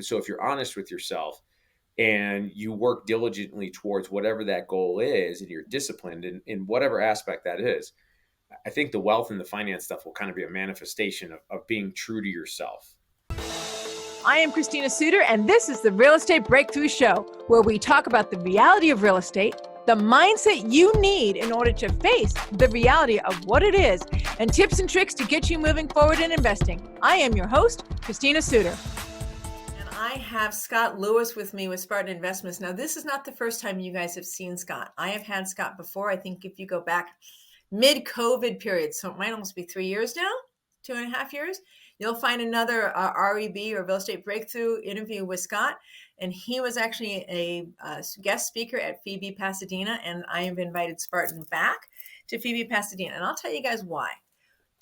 So if you're honest with yourself and you work diligently towards whatever that goal is, and you're disciplined in whatever aspect that is, I think the wealth and the finance stuff will kind of be a manifestation of being true to yourself. I am Christina Suter, and this is the Real Estate Breakthrough Show, where we talk about the reality of real estate, the mindset you need in order to face the reality of what it is, and tips and tricks to get you moving forward in investing. I am your host, Christina Suter. And I have Scott Lewis with me with Spartan Investments. Now, this is not the first time you guys have seen Scott. I have had Scott before. I think if you go back mid-COVID period, so it might almost be 3 years now, 2.5 years, you'll find another REB or Real Estate Breakthrough interview with Scott. And he was actually a guest speaker at Phoebe Pasadena. And I have invited Spartan back to Phoebe Pasadena. And I'll tell you guys why.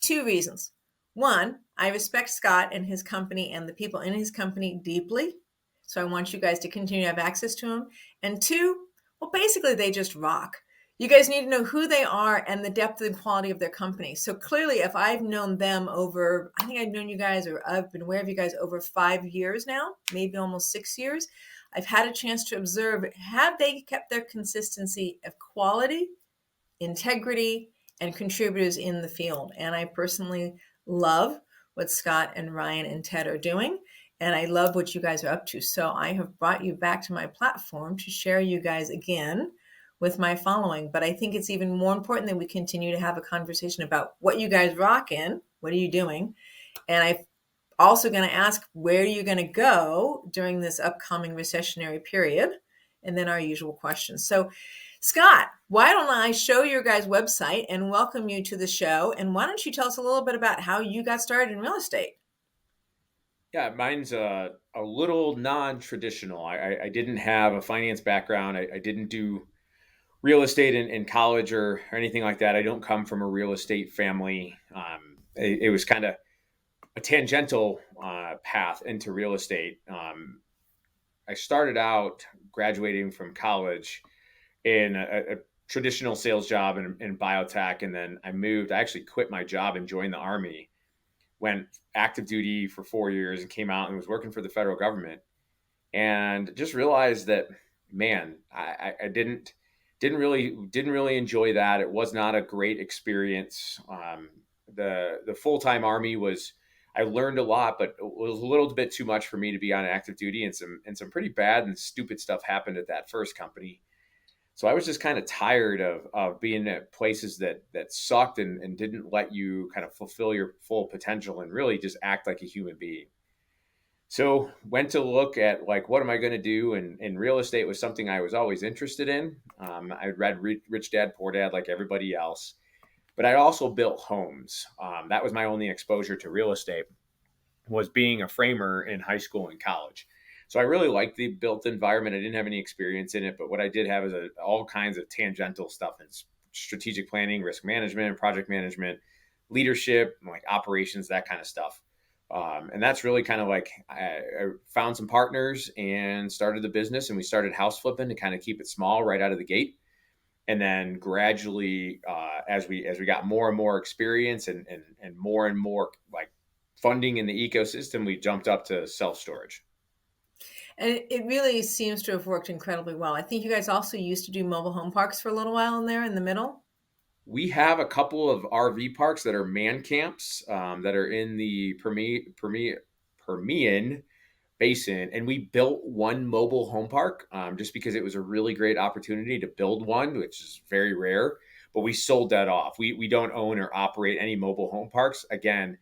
2 reasons. One, I respect Scott and his company and the people in his company deeply. So I want you guys to continue to have access to him. And 2, well, basically they just rock. You guys need to know who they are and the depth and quality of their company. So clearly, if I've known them over, I think I've known you guys, or I've been aware of you guys over 5 years now, maybe almost 6 years, I've had a chance to observe, have they kept their consistency of quality, integrity, and contributors in the field? And I personally love what Scott and Ryan and Ted are doing. And I love what you guys are up to. So I have brought you back to my platform to share you guys again with my following. But I think it's even more important that we continue to have a conversation about what you guys rock in. What are you doing? And I'm also going to ask, where are you going to go during this upcoming recessionary period? And then our usual questions. So Scott, why don't I show your guys' website and welcome you to the show? And why don't you tell us a little bit about how you got started in real estate? Yeah, mine's a little non-traditional. I didn't have a finance background. I didn't do real estate in college or anything like that. I don't come from a real estate family. It was kind of a tangential path into real estate. I started out graduating from college in a traditional sales job in biotech. And then I actually quit my job and joined the Army, went active duty for 4 years and came out and was working for the federal government, and just realized that, man, I didn't really enjoy that. It was not a great experience. The full-time Army I learned a lot, but it was a little bit too much for me to be on active duty, and some pretty bad and stupid stuff happened at that first company. So I was just kind of tired of being at places that sucked and didn't let you kind of fulfill your full potential and really just act like a human being. So went to look at, like, what am I going to do? And real estate was something I was always interested in. I read Rich Dad, Poor Dad like everybody else, but I also built homes. That was my only exposure to real estate, was being a framer in high school and college. So I really liked the built environment. I didn't have any experience in it, but what I did have is all kinds of tangential stuff in strategic planning, risk management, project management, leadership, like operations, that kind of stuff. And that's really kind of like, I found some partners and started the business, and we started house flipping to kind of keep it small right out of the gate. And then gradually, as we got more and more experience and more like funding in the ecosystem, we jumped up to self-storage. And it really seems to have worked incredibly well. I think you guys also used to do mobile home parks for a little while in there in the middle. We have a couple of RV parks that are man camps that are in the Permian Basin, and we built one mobile home park just because it was a really great opportunity to build one, which is very rare. But we sold that off. We don't own or operate any mobile home parks. Again,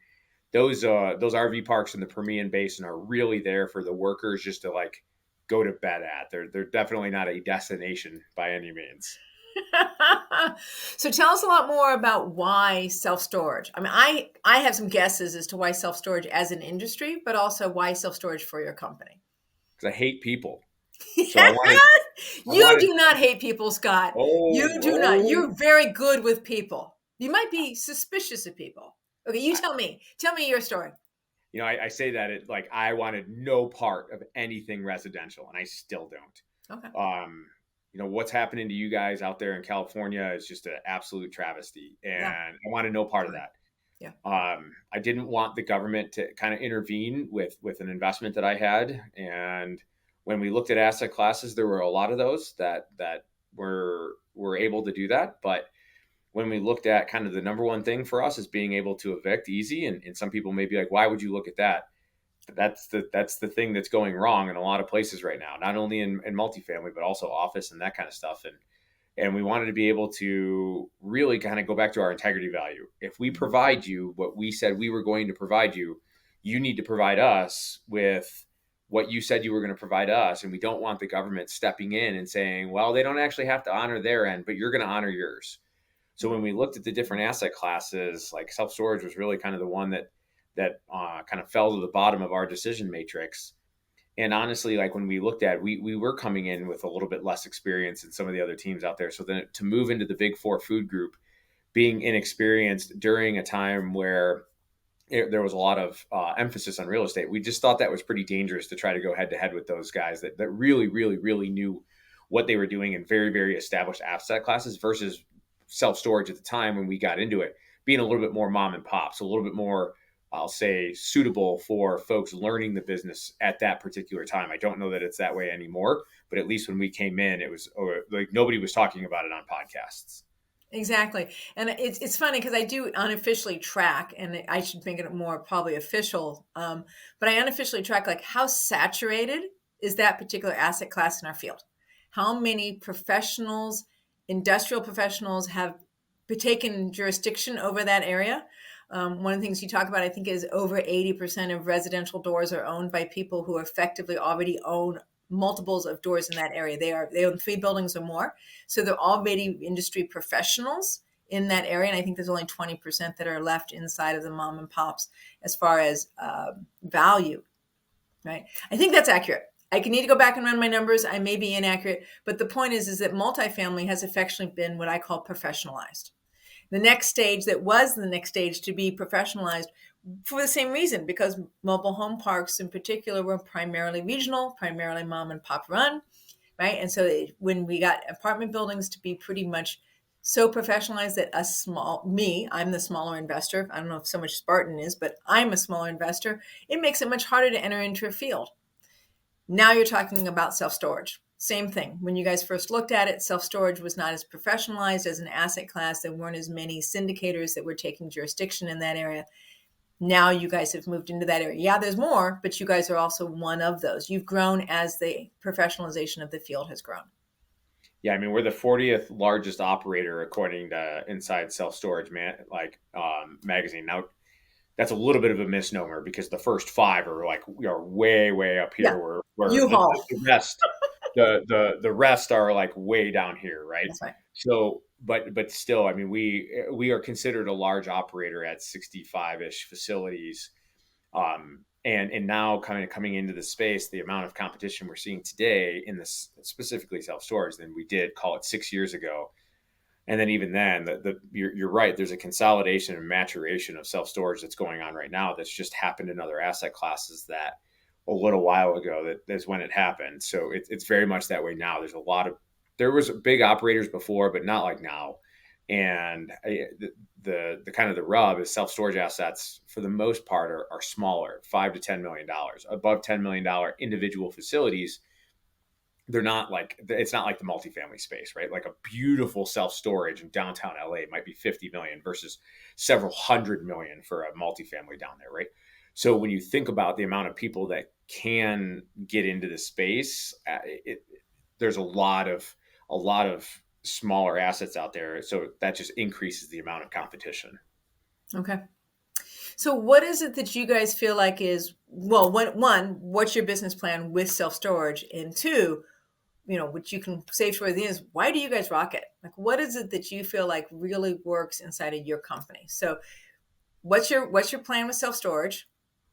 those RV parks in the Permian Basin are really there for the workers just to, like, go to bed at. They're definitely not a destination by any means. So tell us a lot more about why self-storage. I mean, I have some guesses as to why self-storage as an industry, but also why self-storage for your company. Because I hate people. So you do not hate people, Scott. You do not. You're very good with people. You might be suspicious of people. Okay, you tell me. Tell me your story. You know, I say that I wanted no part of anything residential, and I still don't. Okay. You know, what's happening to you guys out there in California is just an absolute travesty, and I wanted no part of that. Yeah. I didn't want the government to kind of intervene with an investment that I had. And when we looked at asset classes, there were a lot of those that were able to do that. But when we looked at kind of the number one thing for us is being able to evict easy, and some people may be like, why would you look at that? That's the thing that's going wrong in a lot of places right now, not only in multifamily, but also office and that kind of stuff. And we wanted to be able to really kind of go back to our integrity value. If we provide you what we said we were going to provide you, you need to provide us with what you said you were going to provide us. And we don't want the government stepping in and saying, well, they don't actually have to honor their end, but you're going to honor yours. So when we looked at the different asset classes, like self storage was really kind of the one that kind of fell to the bottom of our decision matrix. And honestly, like when we looked at, we were coming in with a little bit less experience than some of the other teams out there. So then to move into the big four food group, being inexperienced during a time where there was a lot of emphasis on real estate, we just thought that was pretty dangerous to try to go head to head with those guys that really, really, really knew what they were doing in very, very established asset classes versus self storage at the time when we got into it, being a little bit more mom and pop, so a little bit more, I'll say, suitable for folks learning the business at that particular time. I don't know that it's that way anymore, but at least when we came in, it was like nobody was talking about it on podcasts. Exactly. And it's funny because I do unofficially track, and I should make it more probably official. But I unofficially track like how saturated is that particular asset class in our field? How many professionals, industrial professionals, have taken jurisdiction over that area? One of the things you talk about, I think, is over 80% of residential doors are owned by people who effectively already own multiples of doors in that area. They own 3 buildings or more. So they're already industry professionals in that area. And I think there's only 20% that are left inside of the mom and pops as far as value, right? I think that's accurate. I can need to go back and run my numbers. I may be inaccurate, but the point is that multifamily has affectionately been what I call professionalized. The next stage that was the next stage to be professionalized for the same reason, because mobile home parks in particular were primarily regional, primarily mom and pop run, right? And so when we got apartment buildings to be pretty much so professionalized that I'm the smaller investor. I don't know if so much Spartan is, but I'm a smaller investor. It makes it much harder to enter into a field. Now you're talking about self-storage. Same thing. When you guys first looked at it, self-storage was not as professionalized as an asset class. There weren't as many syndicators that were taking jurisdiction in that area. Now you guys have moved into that area. Yeah, there's more, but you guys are also one of those. You've grown as the professionalization of the field has grown. Yeah, I mean, we're the 40th largest operator according to Inside Self Storage magazine. Now, that's a little bit of a misnomer because the first 5 are like we are way up Yeah, here, where U-Haul. the rest are like way down here, right? That's right. So, but still, I mean, we are considered a large operator at 65-ish facilities. And now kind of coming into the space, the amount of competition we're seeing today in this specifically self storage than we did call it 6 years ago. And then even then, you're right. There's a consolidation and maturation of self storage that's going on right now. That's just happened in other asset classes that a little while ago that's when it happened. So it's very much that way now. There was big operators before, but not like now. And the kind of the rub is self storage assets for the most part are smaller, $5 to $10 million, above $10 million individual facilities. They're not like it's not like the multifamily space, right? Like a beautiful self storage in downtown LA might be 50 million versus several hundred million for a multifamily down there, right? So when you think about the amount of people that can get into the space, there's a lot of smaller assets out there, so that just increases the amount of competition. Okay. So what is it that you guys feel like is, well, one, what's your business plan with self-storage? And two, which you can say for the end is, why do you guys rock it? Like, what is it that you feel like really works inside of your company? So what's your plan with self-storage?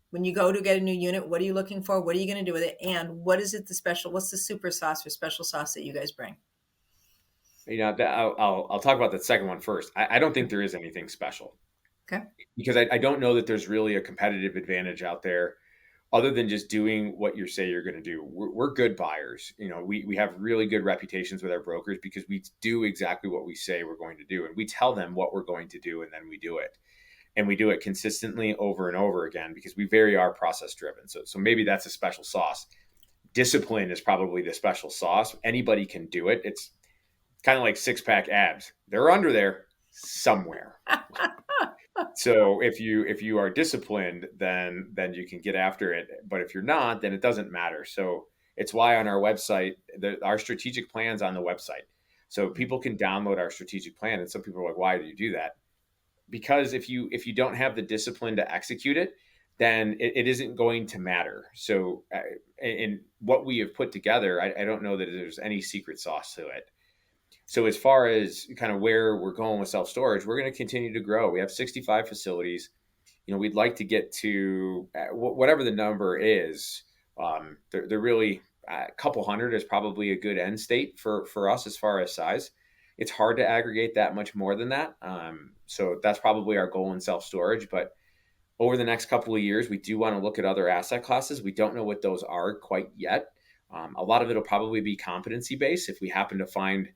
When you go to get a new unit, what are you looking for? What are you going to do with it? And what is it what's the super sauce or special sauce that you guys bring? I'll talk about the second one first. I don't think there is anything special Okay. because I don't know that there's really a competitive advantage out there other than just doing what you say you're going to do. We're good buyers. We have really good reputations with our brokers because we do exactly what we say we're going to do. And we tell them what we're going to do and then we do it. and we do it consistently over and over again because we very are process driven. So maybe that's a special sauce. Discipline is probably the special sauce. Anybody can do it. It's kind of like six pack abs. They're under there somewhere. So if you are disciplined, then you can get after it. But if you're not, then it doesn't matter. So it's why on our website, our strategic plan's on the website. So people can download our strategic plan. And some people are like, why do you do that? Because if you don't have the discipline to execute it, then it isn't going to matter. So in what we have put together, I don't know that there's any secret sauce to it. So as far as kind of where we're going with self storage, we're going to continue to grow. We have 65 facilities. We'd like to get to whatever the number is. They're really a couple hundred is probably a good end state for us as far as size. It's hard to aggregate that much more than that. So that's probably our goal in self storage. But over the next couple of years, we do want to look at other asset classes. We don't know what those are quite yet. A lot of it will probably be competency based. If we happen to find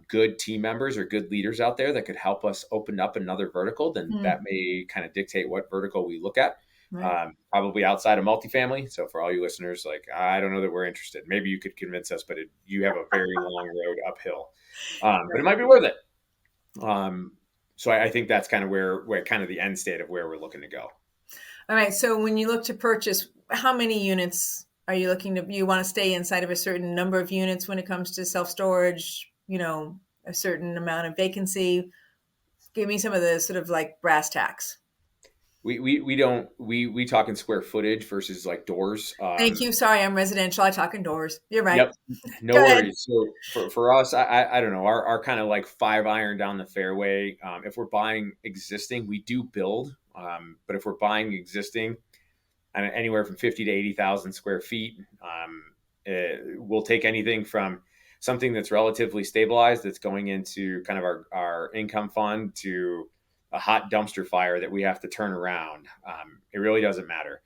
good team members or good leaders out there that could help us open up another vertical, then that may kind of dictate what vertical we look at. Right. Probably outside of multifamily. So for all you listeners, like, I don't know that we're interested. Maybe you could convince us, but you have a very long road uphill. But it might be worth it. So I think that's kind of where kind of the end state of where we're looking to go. All right. So when you look to purchase, how many units are you looking to? You want to stay inside of a certain number of units when it comes to self storage? A certain amount of vacancy. Give me some of the sort of like brass tacks. We talk in square footage versus like doors. Thank you. Sorry, I'm residential. I talk indoors. You're right. Yep. No Go ahead. worries. So for us, I don't know, our kind of like 5 iron down the fairway. If we're buying existing, we do build. But if we're buying existing, anywhere from 50 to 80,000 square feet, we'll take anything from something that's relatively stabilized that's going into kind of our income fund to a hot dumpster fire that we have to turn around. It really doesn't matter.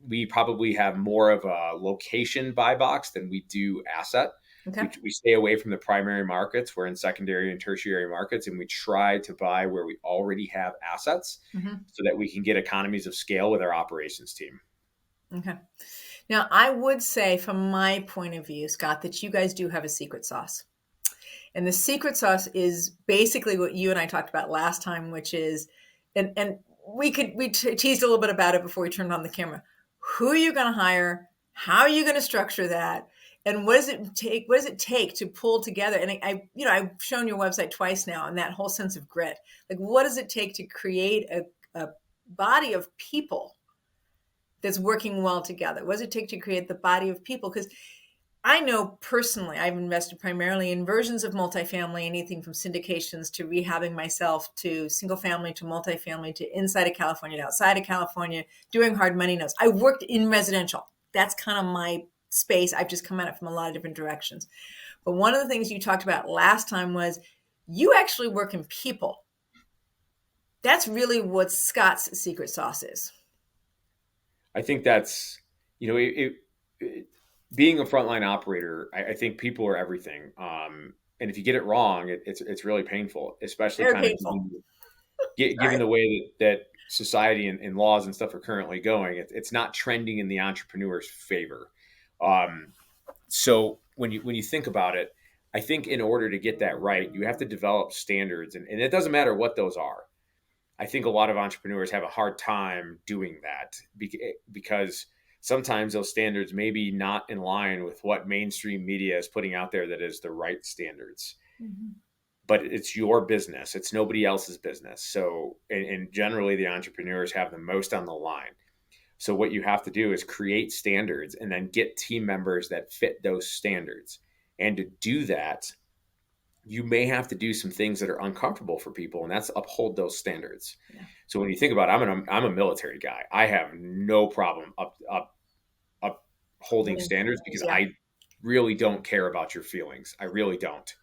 We probably have more of a location buy box than we do asset. Okay. We stay away from the primary markets. We're in secondary and tertiary markets, and we try to buy where we already have assets so that we can get economies of scale with our operations team. Okay. Now, I would say from my point of view, Scott, that you guys do have a secret sauce. And the secret sauce is basically what you and I talked about last time, which is, and we teased a little bit about it before we turned on the camera. Who are you going to hire? How are you going to structure that? And what does it take to pull together? And I've shown your website twice now, and that whole sense of grit. Like, what does it take to create a body of people that's working well together? What does it take to create the body of people? Because I know personally, I've invested primarily in versions of multifamily, anything from syndications to rehabbing myself to single family to multifamily to inside of California to outside of California, doing hard money notes. I worked in residential. That's kind of my space. I've just come at it from a lot of different directions. But one of the things you talked about last time was you actually work in people. That's really what Scott's secret sauce is. I think that's, being a frontline operator, I think people are everything. And if you get it wrong, it's really painful, especially Very kind painful. of given the way that society and laws and stuff are currently going. It's not trending in the entrepreneur's favor. So when you think about it, I think in order to get that right, you have to develop standards, and it doesn't matter what those are. I think a lot of entrepreneurs have a hard time doing that because sometimes those standards may be not in line with what mainstream media is putting out there that is the right standards. But it's your business. It's nobody else's business. So, and generally the entrepreneurs have the most on the line. So what you have to do is create standards and then get team members that fit those standards. And to do that, you may have to do some things that are uncomfortable for people, and that's uphold those standards. Yeah. So when you think about it, I'm a military guy. I have no problem upholding standards because I really don't care about your feelings. I really don't.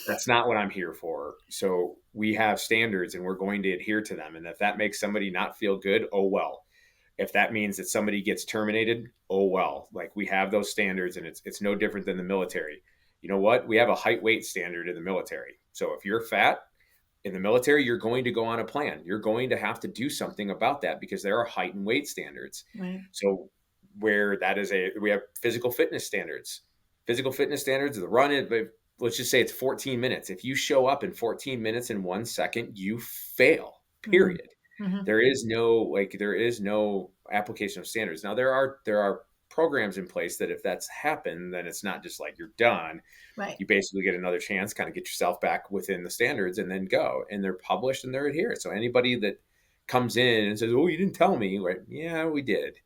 That's not what I'm here for. So we have standards and we're going to adhere to them. And if that makes somebody not feel good, oh well. If that means that somebody gets terminated, oh well. Like, we have those standards, and it's no different than the military. You know what? We have a height weight standard in the military. So if you're fat, in the military, you're going to go on a plan. You're going to have to do something about that because there are height and weight standards. Right. So where that is we have physical fitness standards. Physical fitness standards, the run it, let's just say it's 14 minutes. If you show up in 14 minutes and 1 second, you fail. Mm-hmm. Period. Mm-hmm. There is no application of standards. Now there are programs in place that if that's happened, then it's not just like you're done. Right. You basically get another chance, kind of get yourself back within the standards and then go. And they're published and they're adhered. So anybody that comes in and says, "Oh, you didn't tell me," right? Yeah, we did.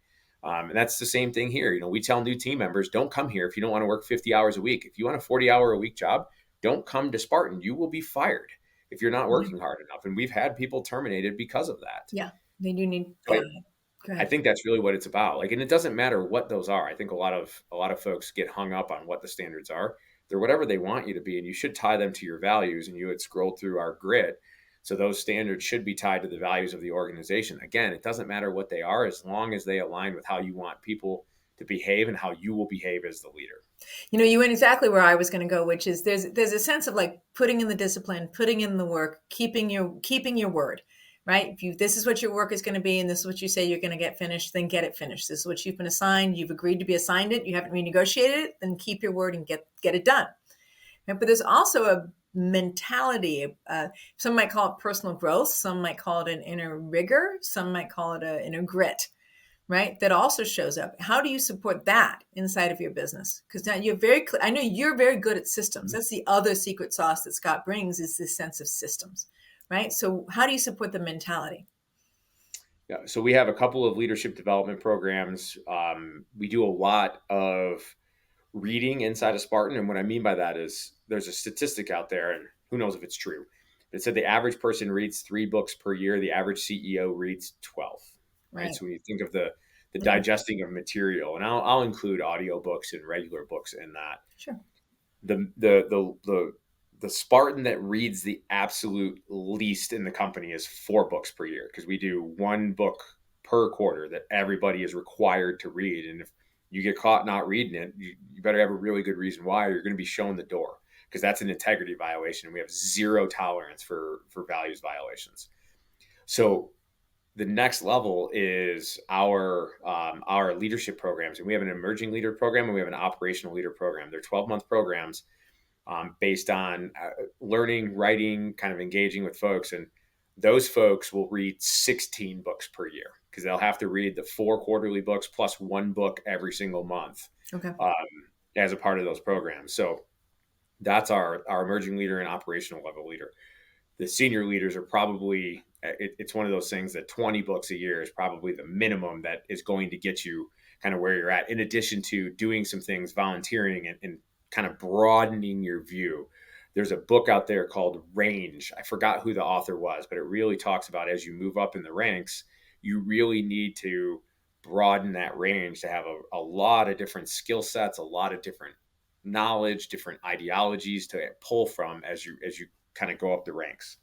And that's the same thing here. We tell new team members, don't come here if you don't want to work 50 hours a week. If you want a 40-hour a week job, don't come to Spartan. You will be fired if you're not Yeah. working hard enough. And we've had people terminated because of that. Yeah. They do need. So Yeah. I, Go I ahead. think that's really what it's about. And it doesn't matter what those are. I think a lot of folks get hung up on what the standards are. They're whatever they want you to be, and you should tie them to your values. And you had scrolled through our grid. So those standards should be tied to the values of the organization. Again, it doesn't matter what they are as long as they align with how you want people to behave and how you will behave as the leader. You went exactly where I was going to go, which is there's a sense of like putting in the discipline, putting in the work, keeping your word, right? If this is what your work is going to be, and this is what you say you're going to get finished, then get it finished. This is what you've been assigned. You've agreed to be assigned it. You haven't renegotiated it. Then keep your word and get it done. Right? But there's also a mentality. Some might call it personal growth. Some might call it an inner rigor. Some might call it an inner grit, right? That also shows up. How do you support that inside of your business? Because now you're I know you're very good at systems. That's the other secret sauce that Scott brings, is this sense of systems, right? So how do you support the mentality? Yeah, so we have a couple of leadership development programs. We do a lot of reading inside of Spartan. And what I mean by that is there's a statistic out there, and who knows if it's true. It said the average person reads 3 books per year. The average CEO reads 12. Right. Right. So when you think of the Yeah. digesting of material, and I'll include audiobooks and regular books in that. Sure. The Spartan that reads the absolute least in the company is 4 books per year, because we do 1 book per quarter that everybody is required to read. And if you get caught not reading it, you better have a really good reason why, or you're going to be shown the door, because that's an integrity violation. And we have zero tolerance for values violations. So the next level is our leadership programs, and we have an emerging leader program and we have an operational leader program. They're 12-month programs based on learning, writing, kind of engaging with folks. And those folks will read 16 books per year, because they'll have to read the 4 quarterly books plus 1 book every single month Okay. um, as a part of those programs. So that's our emerging leader and operational level leader. The senior leaders are probably, it's one of those things that 20 books a year is probably the minimum that is going to get you kind of where you're at, in addition to doing some things, volunteering, and kind of broadening your view. There's a book out there called Range. I forgot who the author was, but it really talks about, as you move up in the ranks, you really need to broaden that range to have a lot of different skill sets, a lot of different knowledge, different ideologies to pull from as you kind of go up the ranks.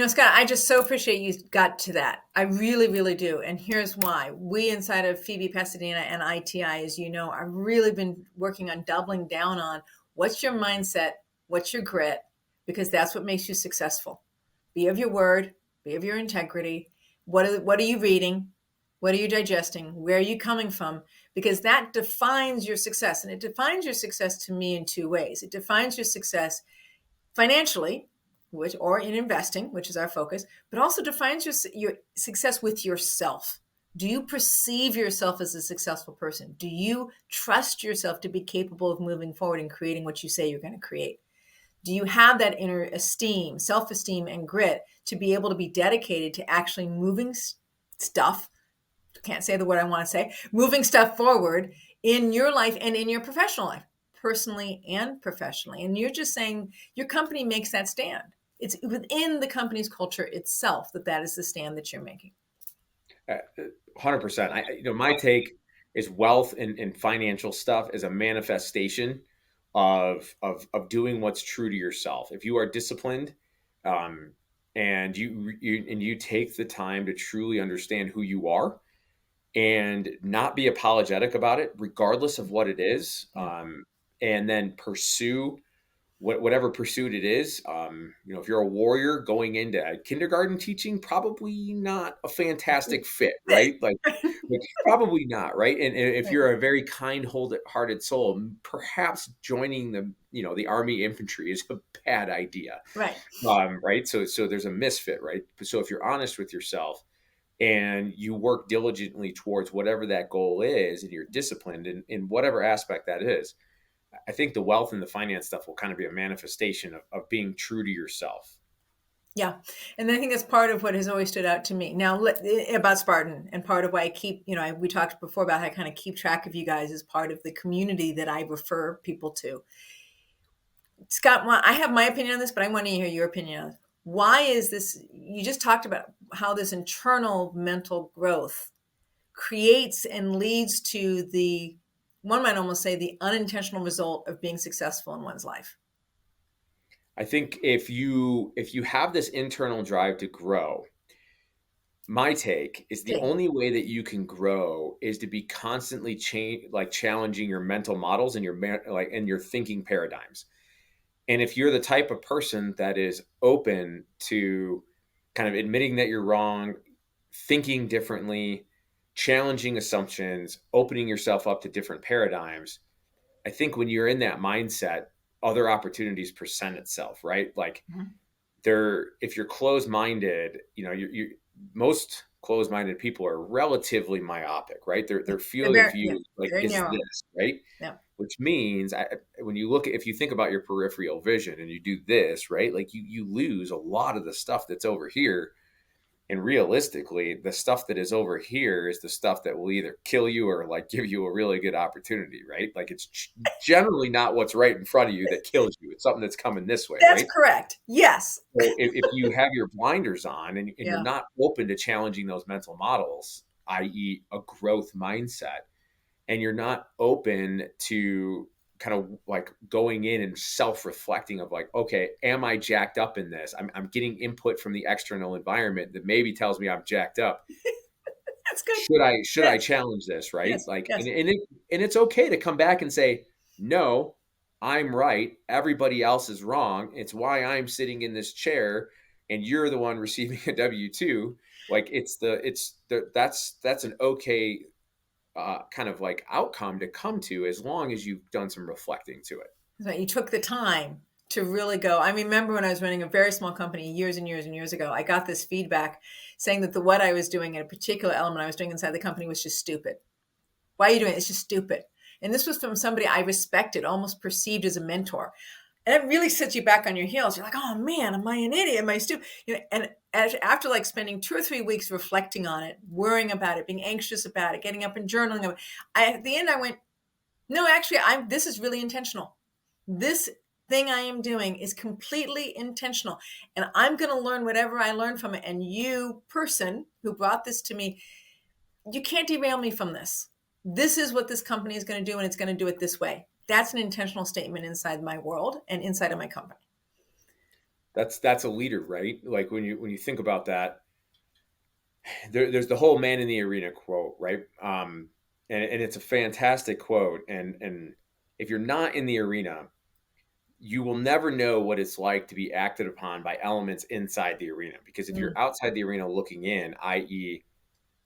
Scott, I just so appreciate you got to that. I really, really do. And here's why. We inside of Phoebe Pasadena and ITI, as you know, I've really been working on doubling down on what's your mindset, what's your grit, because that's what makes you successful. Be of your word, be of your integrity. What are you reading? What are you digesting? Where are you coming from? Because that defines your success. And it defines your success to me in 2 ways. It defines your success financially, or in investing, which is our focus, but also defines your success with yourself. Do you perceive yourself as a successful person? Do you trust yourself to be capable of moving forward and creating what you say you're going to create? Do you have that inner esteem, self-esteem, and grit to be able to be dedicated to actually moving stuff? Can't say the word I want to say. Moving stuff forward in your life and in your professional life, personally and professionally. And you're just saying your company makes that stand. It's within the company's culture itself that is the stand that you're making. 100%. My take is wealth and financial stuff is a manifestation of doing what's true to yourself. If you are disciplined, um, and you take the time to truly understand who you are and not be apologetic about it, regardless of what it is, Yeah. and then pursue whatever pursuit it is. If you're a warrior going into kindergarten teaching, probably not a fantastic fit, right? Like probably not, right? And if Right. you're a very kind-hearted soul, perhaps joining the army infantry is a bad idea, Right. right? So there's a misfit, right? So if you're honest with yourself and you work diligently towards whatever that goal is, and you're disciplined in whatever aspect that is, I think the wealth and the finance stuff will kind of be a manifestation of being true to yourself. Yeah. And I think that's part of what has always stood out to me. Now, about Spartan, and part of why I keep, we talked before about how I kind of keep track of you guys as part of the community that I refer people to. Scott, I have my opinion on this, but I want to hear your opinion on it. Why is this? You just talked about how this internal mental growth creates and leads to one might almost say, the unintentional result of being successful in one's life. I think if you have this internal drive to grow, my take is the Okay. only way that you can grow is to be constantly challenging your mental models and your thinking paradigms. And if you're the type of person that is open to kind of admitting that you're wrong, thinking differently, challenging assumptions, opening yourself up to different paradigms, I think when you're in that mindset, other opportunities present itself, right? Like Mhm. if you're closed-minded, you most closed-minded people are relatively myopic, right? Their They're field of very, yeah, view like very is narrow. this, right? Yeah. Which means if you think about your peripheral vision and you do this, right? Like you lose a lot of the stuff that's over here. And realistically, the stuff that is over here is the stuff that will either kill you or like give you a really good opportunity, right? Like it's generally not what's right in front of you that kills you. It's something that's coming this way, That's right? correct. Yes. So if you have your blinders on and you're Yeah. not open to challenging those mental models, i.e., a growth mindset, and you're not open to kind of like going in and self-reflecting of like, okay, am I jacked up in this? I'm getting input from the external environment that maybe tells me I'm jacked up. That's good. Should I Yes. challenge this, right? Yes. Like, Yes. and it's okay to come back and say, no, I'm right. Everybody else is wrong. It's why I'm sitting in this chair, and you're the one receiving a W-2. Like, that's an okay kind of like outcome to come to as long as you've done some reflecting to it. So you took the time to really go. I remember when I was running a very small company years and years and years ago, I got this feedback saying that what I was doing in a particular element I was doing inside the company was just stupid. Why are you doing it? It's just stupid. And this was from somebody I respected, almost perceived as a mentor. And it really sets you back on your heels. You're like, oh man, am I an idiot? Am I stupid? And after like spending 2 or 3 weeks reflecting on it, worrying about it, being anxious about it, getting up and journaling about it, at the end I went, no, actually, this is really intentional. This thing I am doing is completely intentional. And I'm going to learn whatever I learn from it. And you, person who brought this to me, you can't derail me from this. This is what this company is going to do, and it's going to do it this way. That's an intentional statement inside my world and inside of my company. That's a leader, right? Like when you think about that, there's the whole "man in the arena" quote, right? And it's a fantastic quote. And if you're not in the arena, you will never know what it's like to be acted upon by elements inside the arena. Because if you're Mm. outside the arena looking in, i.e.,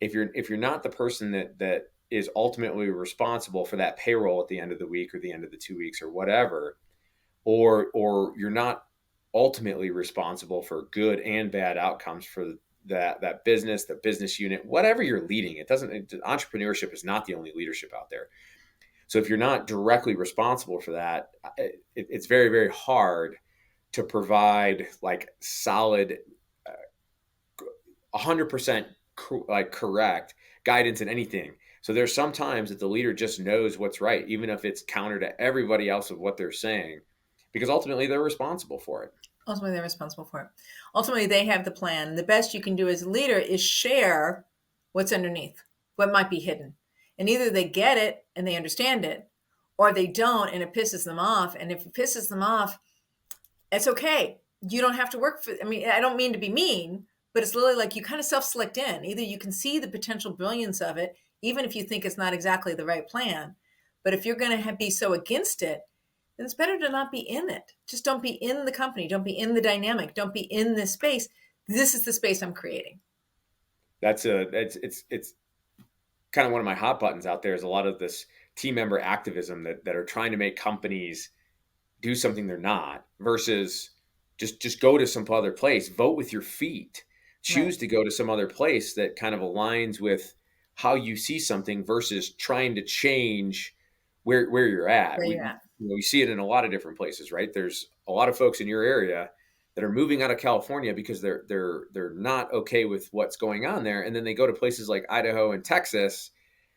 if you're not the person that is ultimately responsible for that payroll at the end of the week or the end of the 2 weeks or whatever, or you're not ultimately responsible for good and bad outcomes for that business, the business unit, whatever you're leading. Entrepreneurship is not the only leadership out there. So if you're not directly responsible for that, it's very, very hard to provide like solid 100% like correct guidance in anything. So there's sometimes that the leader just knows what's right, even if it's counter to everybody else of what they're saying, because ultimately they're responsible for it. Ultimately, they're responsible for it. Ultimately, they have the plan. The best you can do as a leader is share what's underneath, what might be hidden. And either they get it and they understand it, or they don't and it pisses them off. And if it pisses them off, it's okay. You don't have to work for, I mean, I don't mean to be mean, but it's literally like you kind of self-select in. Either you can see the potential brilliance of it, even if you think it's not exactly the right plan. But if you're going to be so against it, then it's better to not be in it. Just don't be in the company. Don't be in the dynamic. Don't be in this space. This is the space I'm creating. It's kind of one of my hot buttons out there is a lot of this team member activism that are trying to make companies do something they're not versus just go to some other place, vote with your feet, Right. choose to go to some other place that kind of aligns with how you see something versus trying to change where you're at. Where you're at. We see it in a lot of different places, right? There's a lot of folks in your area that are moving out of California because they're not okay with what's going on there, and then they go to places like Idaho and Texas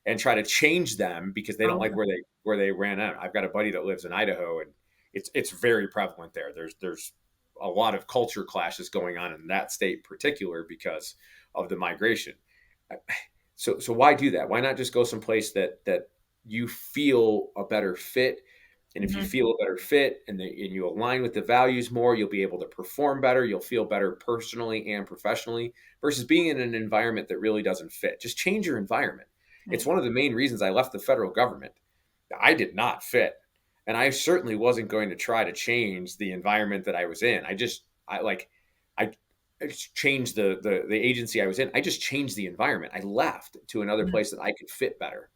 and try to change them because they don't like Okay. where they ran out. I've got a buddy that lives in Idaho, and it's very prevalent there. There's a lot of culture clashes going on in that state, in particular because of the migration. So why do that? Why not just go someplace that you feel a better fit? And if you Mhm. feel a better fit and you align with the values more, you'll be able to perform better. You'll feel better personally and professionally versus being in an environment that really doesn't fit. Just change your environment. It's Right. one of the main reasons I left the federal government. I did not fit. And I certainly wasn't going to try to change the environment that I was in. I changed the agency I was in. I just changed the environment. I left to another Mhm. place that I could fit better.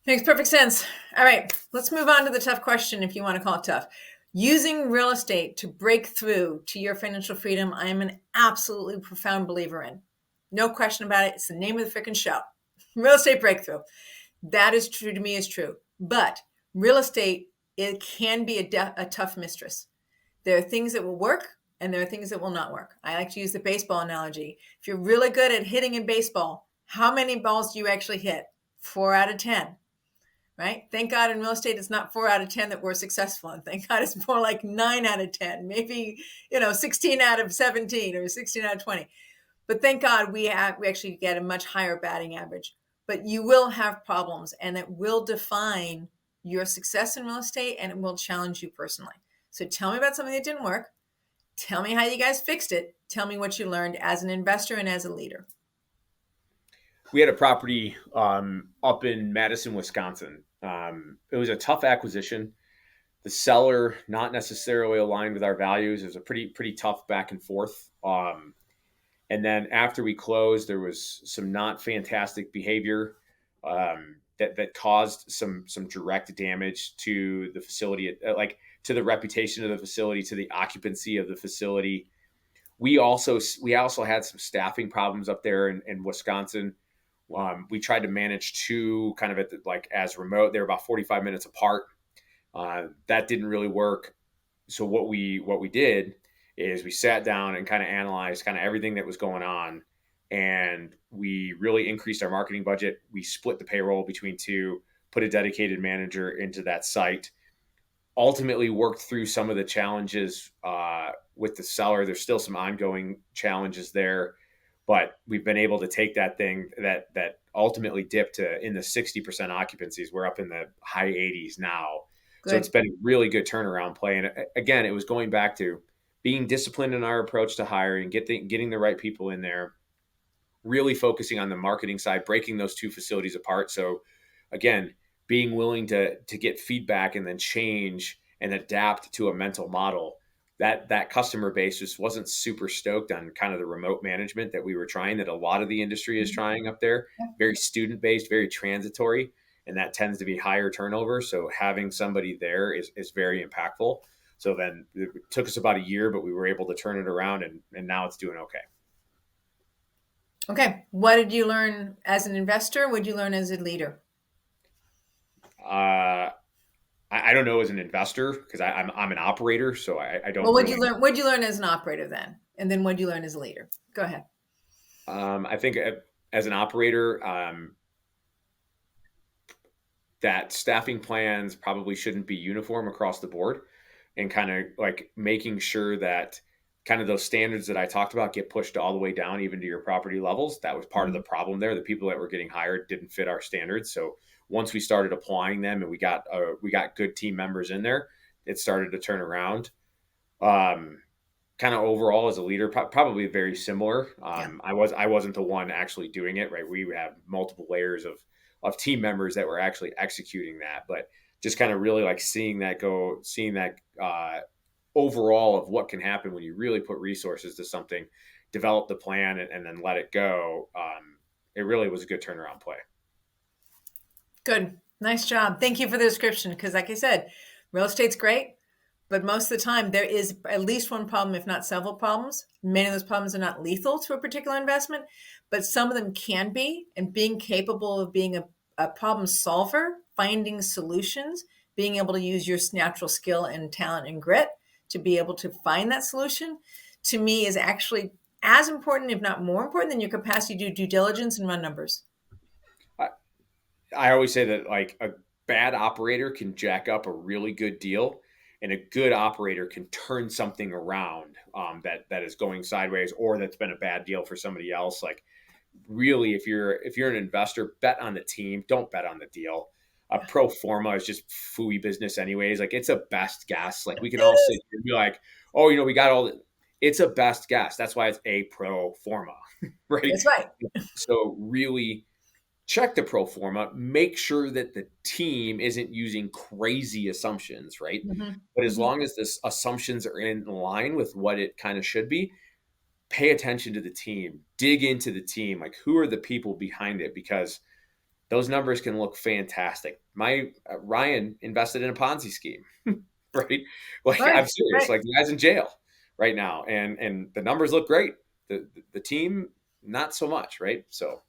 Makes perfect sense. All right, let's move on to the tough question, if you want to call it tough. Using real estate to break through to your financial freedom, I am an absolutely profound believer in. No question about it. It's the name of the freaking show. Real estate breakthrough. That is true to me is true. But real estate, it can be a tough mistress. There are things that will work and there are things that will not work. I like to use the baseball analogy. If you're really good at hitting in baseball, how many balls do you actually hit? 4 out of 10, right? Thank God in real estate, it's not 4 out of 10 that we're successful. And thank God it's more like 9 out of 10, maybe, 16 out of 17 or 16 out of 20. But thank God we actually get a much higher batting average. But you will have problems and it will define your success in real estate and it will challenge you personally. So tell me about something that didn't work. Tell me how you guys fixed it. Tell me what you learned as an investor and as a leader. We had a property up in Madison, Wisconsin. It was a tough acquisition. The seller not necessarily aligned with our values. It was a pretty tough back and forth. And then after we closed, there was some not fantastic behavior that caused some direct damage to the facility, like to the reputation of the facility, to the occupancy of the facility. We also had some staffing problems up there in Wisconsin. We tried to manage two kind of as remote. They were about 45 minutes apart. That didn't really work. So what we did is we sat down and kind of analyzed kind of everything that was going on, and we really increased our marketing budget. We split the payroll between two, put a dedicated manager into that site, ultimately worked through some of the challenges with the seller. There's still some ongoing challenges there, but we've been able to take that thing that ultimately dipped to in the 60% occupancies. We're up in the high 80s now. So it's Good. been a really good turnaround play. And again, it was going back to being disciplined in our approach to hiring, getting the right people in there, really focusing on the marketing side, breaking those two facilities apart. So again, being willing to get feedback and then change and adapt to a mental model. That customer base just wasn't super stoked on kind of the remote management that we were trying, that a lot of the industry is trying up there. Very student based, very transitory, and that tends to be higher turnover. So having somebody there is very impactful. So then it took us about a year, but we were able to turn it around, and now it's doing okay. Okay. What did you learn as an investor? What did you learn as a leader? Uh, I don't know as an investor because I'm an operator, so I Well, don't what did you really. learn? What did you learn as an operator then? And then what did you learn as a leader? Go ahead. I think as an operator, that staffing plans probably shouldn't be uniform across the board, and kind of like making sure that kind of those standards that I talked about get pushed all the way down, even to your property levels. That was part of the Mhm. problem there. The people that were getting hired didn't fit our standards. So once we started applying them and we got good team members in there, it started to turn around. Um, Kind of overall as a leader, probably very similar. Yeah. I wasn't the one actually doing it, right? We have multiple layers of team members that were actually executing that, but just kind of really like seeing that overall of what can happen when you really put resources to something, develop the plan, and then let it go. It really was a good turnaround play. Good. Nice job. Thank you for the description. Because, like I said, real estate's great, but most of the time there is at least one problem, if not several problems. Many of those problems are not lethal to a particular investment, but some of them can be. And being capable of being a problem solver, finding solutions, being able to use your natural skill and talent and grit to be able to find that solution, to me, is actually as important, if not more important, than your capacity to do due diligence and run numbers. I, I always say that like a bad operator can jack up a really good deal, and a good operator can turn something around that is going sideways or that's been a bad deal for somebody else. Like really, if you're an investor, bet on the team. Don't bet on the deal. A pro forma is just fooey business, anyways. Like it's a best guess. Like we can all sit here and be like, oh, we got all the. It's a best guess. That's why it's a pro forma, right? That's right. So really check the pro forma, make sure that the team isn't using crazy assumptions, right? Mhm. But as Mhm. long as the assumptions are in line with what it kind of should be, pay attention to the team, dig into the team, like who are the people behind it, because those numbers can look fantastic. My Ryan invested in a Ponzi scheme, right? Like I'm Right, serious. right. Like the guy's in jail right now, and the numbers look great. The team not so much, right? So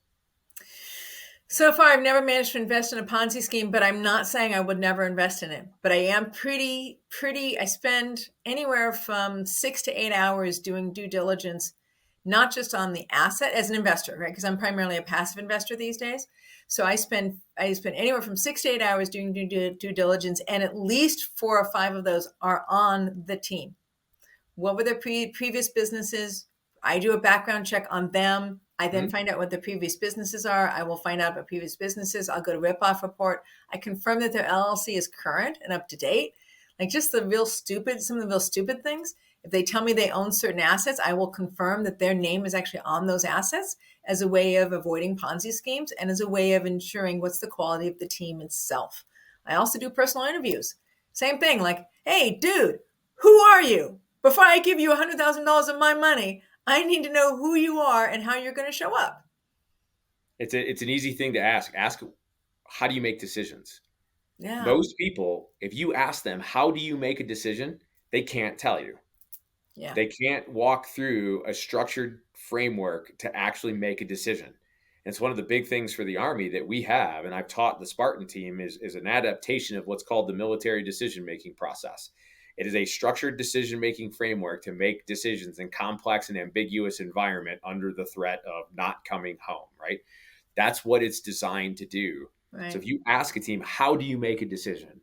So far, I've never managed to invest in a Ponzi scheme, but I'm not saying I would never invest in it. But I am I spend anywhere from 6 to 8 hours doing due diligence, not just on the asset as an investor, right? Because I'm primarily a passive investor these days. So I spend anywhere from 6 to 8 hours doing due diligence, and at least 4 or 5 of those are on the team. What were their previous businesses? I do a background check on them. I then mhm. find out what their previous businesses are. I will find out about previous businesses. I'll go to rip-off report. I confirm that their LLC is current and up to date. Like just some of the real stupid things. If they tell me they own certain assets, I will confirm that their name is actually on those assets as a way of avoiding Ponzi schemes and as a way of ensuring what's the quality of the team itself. I also do personal interviews. Same thing, like, hey, dude, who are you? Before I give you $100,000 of my money, I need to know who you are and how you're going to show up. It's an easy thing to ask. Ask how do you make decisions? Yeah. Most people, if you ask them how do you make a decision, they can't tell you. Yeah. They can't walk through a structured framework to actually make a decision. And it's one of the big things for the Army that we have, and I've taught the Spartan team is an adaptation of what's called the military decision making process. It is a structured decision making framework to make decisions in complex and ambiguous environment under the threat of not coming home, right? That's what it's designed to do. So Right. if you ask a team, how do you make a decision?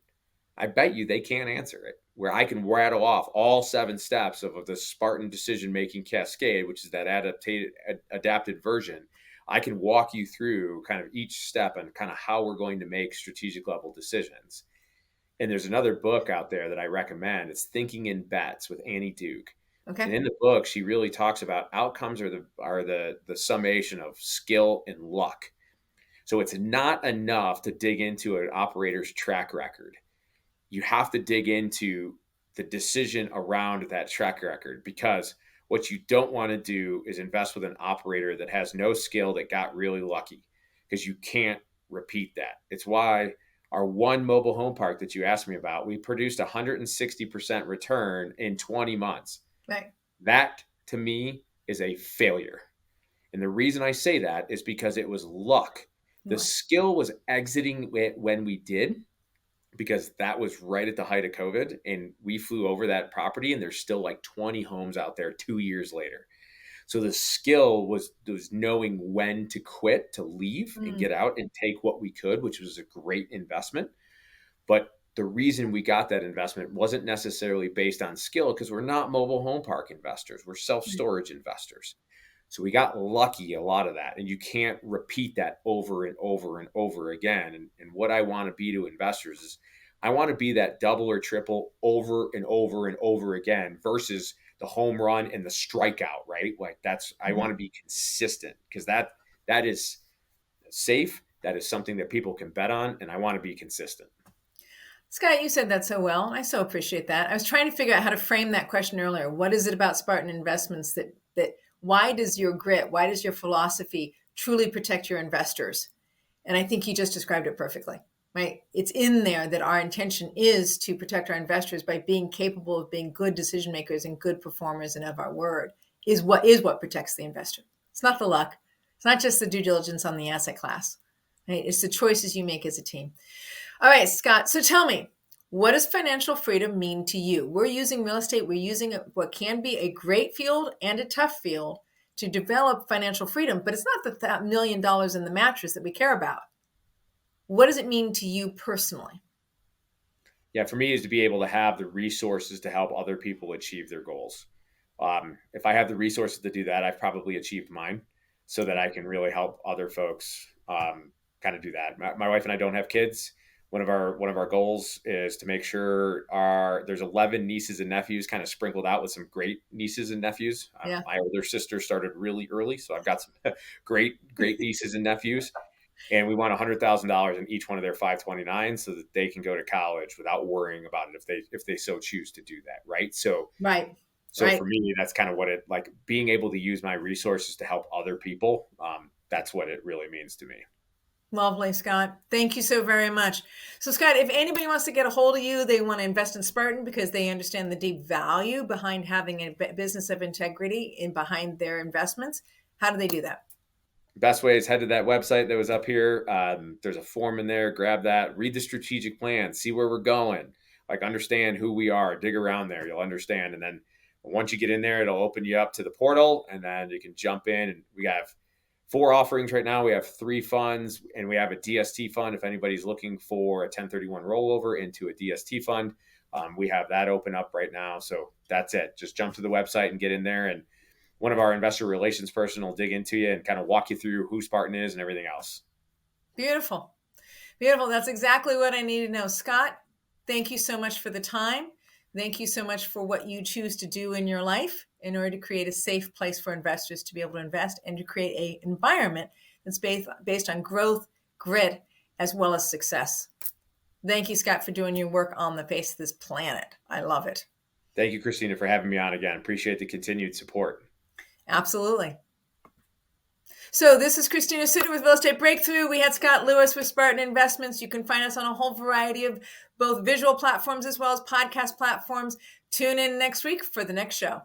I bet you they can't answer it. Where I can rattle off all 7 steps of the Spartan decision making cascade, which is that adapted version. I can walk you through kind of each step and kind of how we're going to make strategic level decisions. And there's another book out there that I recommend. It's Thinking in Bets with Annie Duke. And Okay. in the book, she really talks about outcomes are the summation of skill and luck. So it's not enough to dig into an operator's track record. You have to dig into the decision around that track record, because what you don't want to do is invest with an operator that has no skill that got really lucky, because you can't repeat that. It's why our one mobile home park that you asked me about, we produced 160% return in 20 months. Right. That to me is a failure. And the reason I say that is because it was luck. The Well, skill was exiting it when we did, because that was right at the height of COVID, and we flew over that property and there's still like 20 homes out there 2 years later. So the skill was knowing when to quit, to leave and mm, get out and take what we could, which was a great investment. But the reason we got that investment wasn't necessarily based on skill, because we're not mobile home park investors. We're right. self-storage investors. So we got lucky a lot of that. And you can't repeat that over and over and over again. And what I want to be to investors is I want to be that double or triple over and over and over again versus the home run and the strikeout, right? Like I want to Mhm. be consistent, because that is safe. That is something that people can bet on. And I want to be consistent. Scott, you said that so well. I so appreciate that. I was trying to figure out how to frame that question earlier. What is it about Spartan Investments that why does your grit, why does your philosophy truly protect your investors? And I think you just described it perfectly, right? It's in there that our intention is to protect our investors by being capable of being good decision makers and good performers and of our word is what protects the investor. It's not the luck. It's not just the due diligence on the asset class, right? It's the choices you make as a team. All right, Scott. So tell me, what does financial freedom mean to you? We're using real estate. We're using what can be a great field and a tough field to develop financial freedom, but it's not the $1 million in the mattress that we care about. What does it mean to you personally? Yeah, for me is to be able to have the resources to help other people achieve their goals. If I have the resources to do that, I've probably achieved mine, so that I can really help other folks kind of do that. My wife and I don't have kids. One of our goals is to make sure there's 11 nieces and nephews, kind of sprinkled out with some great nieces and nephews. Yeah. My older sister started really early, so I've got some great nieces and nephews, and we want $100,000 in each one of their 529s so that they can go to college without worrying about it if they so choose to do that. Right. So Right. so for Right. me, that's kind of what it like being able to use my resources to help other people. That's what it really means to me. Lovely, Scott. Thank you so very much. So, Scott, if anybody wants to get a hold of you, they want to invest in Spartan because they understand the deep value behind having a business of integrity in behind their investments. How do they do that? Best way is head to that website that was up here. There's a form in there. Grab that. Read the strategic plan. See where we're going. Like understand who we are. Dig around there. You'll understand. And then once you get in there, it'll open you up to the portal, and then you can jump in. And we have 4 offerings right now. We have 3 funds, and we have a DST fund. If anybody's looking for a 1031 rollover into a DST fund, we have that open up right now. So that's it. Just jump to the website and get in there, and one of our investor relations person will dig into you and kind of walk you through who Spartan is and everything else. Beautiful. Beautiful. That's exactly what I need to know. Scott, thank you so much for the time. Thank you so much for what you choose to do in your life in order to create a safe place for investors to be able to invest and to create an environment that's based on growth, grit, as well as success. Thank you, Scott, for doing your work on the face of this planet. I love it. Thank you, Christina, for having me on again. Appreciate the continued support. Absolutely. So this is Christina Suter with Real Estate Breakthrough. We had Scott Lewis with Spartan Investments. You can find us on a whole variety of both visual platforms as well as podcast platforms. Tune in next week for the next show.